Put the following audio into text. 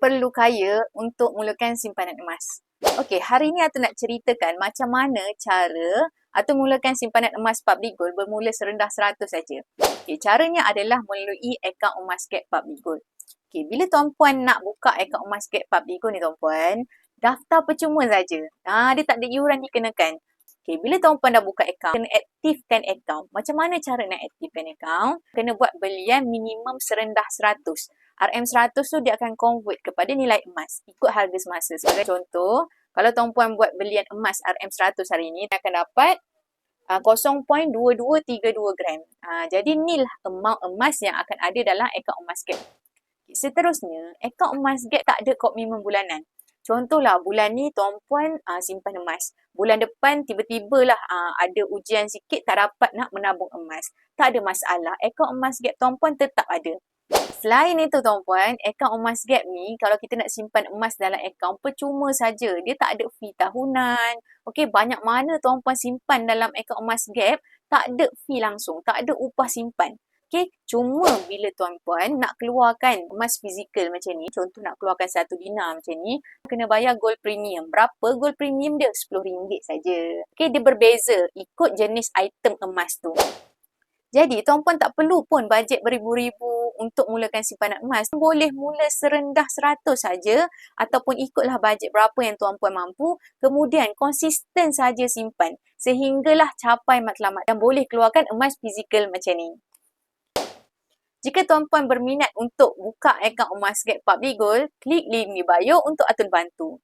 perlu kaya untuk mulakan simpanan emas. Okey, hari ni Atun nak ceritakan macam mana cara Atun mulakan simpanan emas Public Gold bermula serendah 100 saja. Okey, caranya adalah melalui akaun Emasgap Public Gold. Okey, bila tuan-puan nak buka akaun Emasgap Public Gold ni tuan-puan, daftar percuma saja. Dia tak ada iuran dikenakan. Okey, bila tuan-puan dah buka akaun, kena aktifkan akaun. Macam mana cara nak aktifkan akaun? Kena buat belian minimum serendah 100. RM100 tu dia akan convert kepada nilai emas ikut harga semasa. Sebagai contoh, kalau tuan-puan buat belian emas RM100 hari ini, akan dapat 0.2232 gram. Jadi inilah amount emas yang akan ada dalam akaun Emasgap. Seterusnya, akaun Emasgap tak ada komitmen bulanan. Contohlah, bulan ni tuan-puan simpan emas. Bulan depan tiba-tibalah ada ujian sikit tak dapat nak menabung emas. Tak ada masalah. Akaun Emasgap tuan-puan tetap ada. Selain itu tuan-puan, akaun Emasgap ni kalau kita nak simpan emas dalam akaun percuma saja. Dia tak ada fee tahunan. Okey, banyak mana tuan-puan simpan dalam akaun Emasgap, tak ada fee langsung, tak ada upah simpan. Okey, cuma bila tuan-puan nak keluarkan emas fizikal macam ni, contoh nak keluarkan 1 dinar macam ni, kena bayar gold premium. Berapa gold premium dia? RM10 saja. Okey, dia berbeza ikut jenis item emas tu. Jadi, tuan-puan tak perlu pun bajet beribu-ribu untuk mulakan simpanan emas. Boleh mula serendah 100 saja ataupun ikutlah bajet berapa yang tuan-puan mampu. Kemudian, konsisten saja simpan sehinggalah capai matlamat dan boleh keluarkan emas fizikal macam ni. Jika tuan-puan berminat untuk buka akaun Emasgap Public Gold, klik link di bio untuk Atun bantu.